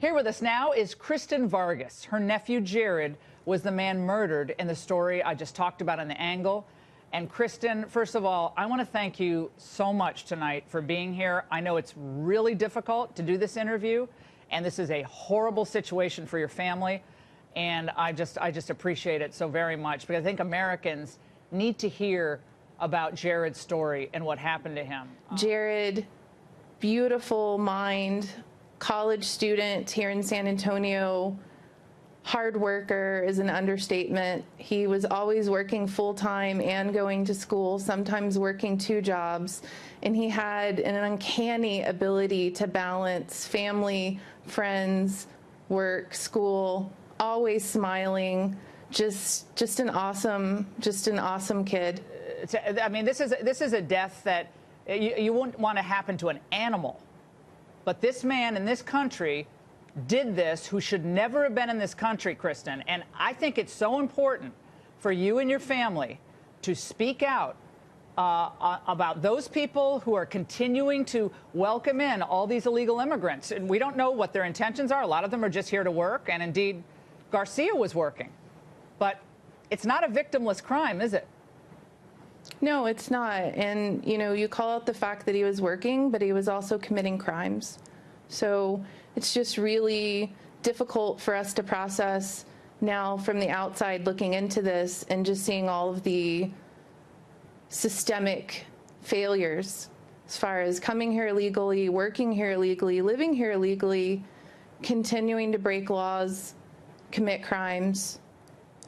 Here with us now is Kristen Vargas. Her nephew, Jared, was the man murdered in the story I just talked about in The Angle. And Kristen, first of all, I want to thank you so much tonight for being here. I know it's really difficult to do this interview, and this is a horrible situation for your family. And I just appreciate it so very much, because I think Americans need to hear about Jared's story and what happened to him. Jared, beautiful mind, college student here in San Antonio, hard worker is an understatement. He was always working full-time and going to school, sometimes working 2 jobs, and he had an uncanny ability to balance family, friends, work, school, always smiling. Just an awesome kid. I mean, this is a death that you wouldn't want to happen to an animal. But this man in this country did this, who should never have been in this country, Kristen. And I think it's so important for you and your family to speak out about those people who are continuing to welcome in all these illegal immigrants. And we don't know what their intentions are. A lot of them are just here to work. And indeed, Garcia was working. But it's not a victimless crime, is it? No, it's not. And, you know, you call out the fact that he was working, but he was also committing crimes. So it's just really difficult for us to process now from the outside looking into this and just seeing all of the systemic failures as far as coming here illegally, working here illegally, living here illegally, continuing to break laws, commit crimes,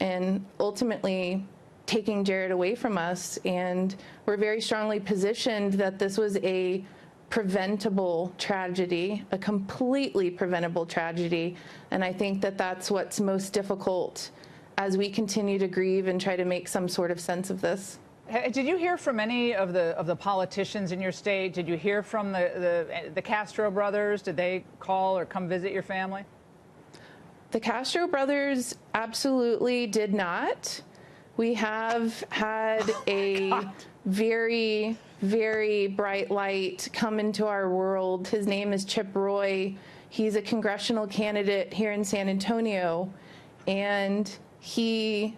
and ultimately taking Jared away from us. And we're very strongly positioned that this was a preventable tragedy, a completely preventable tragedy. And I think that that's what's most difficult as we continue to grieve and try to make some sort of sense of this. Did you hear from any of the politicians in your state? Did you hear from the Castro brothers? Did they call or come visit your family? The Castro brothers absolutely did not. We have had a very, very bright light come into our world. His name is Chip Roy. He's a congressional candidate here in San Antonio, and he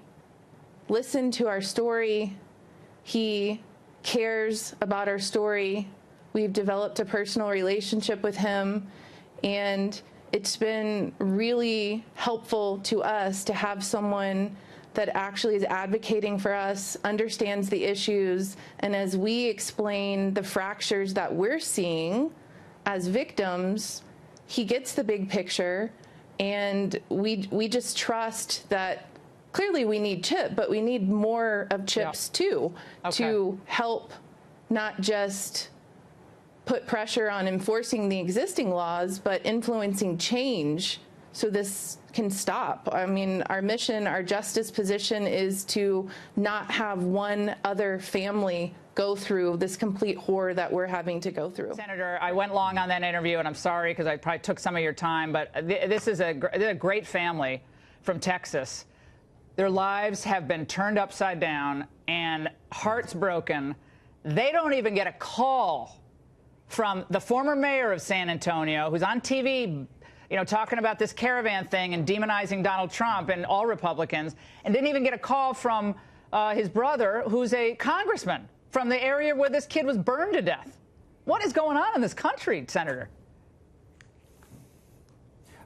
listened to our story. He cares about our story. We've developed a personal relationship with him, and it's been really helpful to us to have someone that actually is advocating for us, understands the issues, and as we explain the fractures that we're seeing as victims, he gets the big picture, and we just trust that clearly we need Chip, but we need more of Chip's too, to help not just put pressure on enforcing the existing laws, but influencing change so this can stop. I mean, our mission, our justice position is to not have one other family go through this complete horror that we're having to go through. Senator, I went long on that interview, and I'm sorry because I probably took some of your time, but this is a great family from Texas. Their lives have been turned upside down and hearts broken. They don't even get a call from the former mayor of San Antonio, who's on TV, you know, talking about this caravan thing and demonizing Donald Trump and all Republicans, and didn't even get a call from his brother, who's a congressman from the area where this kid was burned to death. What is going on in this country, Senator?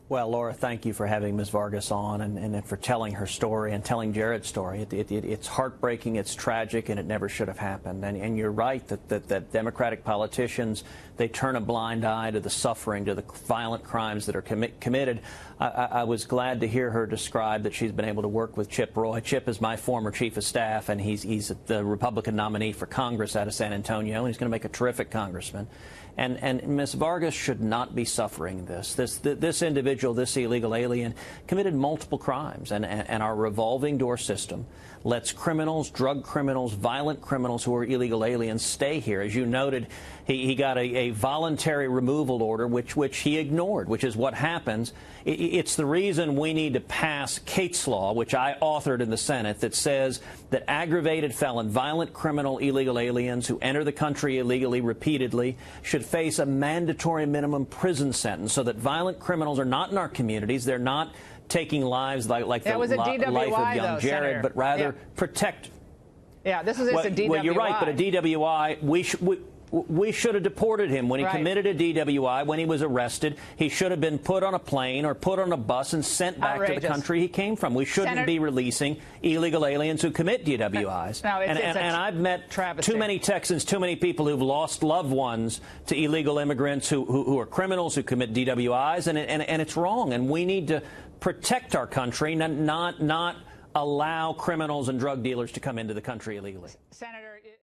Well, Laura, thank you for having Ms. Vargas on and for telling her story and telling Jared's story. It's heartbreaking, it's tragic, and it never should have happened. And you're right that Democratic politicians, they turn a blind eye to the suffering, to the violent crimes that are committed. I was glad to hear her describe that she's been able to work with Chip Roy. Chip is my former chief of staff, and he's the Republican nominee for Congress out of San Antonio, and he's going to make a terrific congressman. And Ms. Vargas should not be suffering this. This individual, this illegal alien, committed multiple crimes, and our revolving door system lets criminals, drug criminals, violent criminals who are illegal aliens stay here. As you noted, he got a voluntary removal order, which he ignored, which is what happens. It's the reason we need to pass Kate's Law, which I authored in the Senate, that says that aggravated felon, violent criminal illegal aliens who enter the country illegally repeatedly should face a mandatory minimum prison sentence, so that violent criminals are not not in our communities. They're not taking lives like the was a life of DWI, young though, Jared, Senator. but rather protect. Yeah, this is a DWI. Well, you're right, but a DWI, we should have deported him when he committed a DWI. When he was arrested, he should have been put on a plane or put on a bus and sent back to the country he came from. We shouldn't be releasing illegal aliens who commit DWIs. No, and I've met too many Texans, too many people who've lost loved ones to illegal immigrants who are criminals, who commit DWIs, and it's wrong. And we need to protect our country, not allow criminals and drug dealers to come into the country illegally. Senator.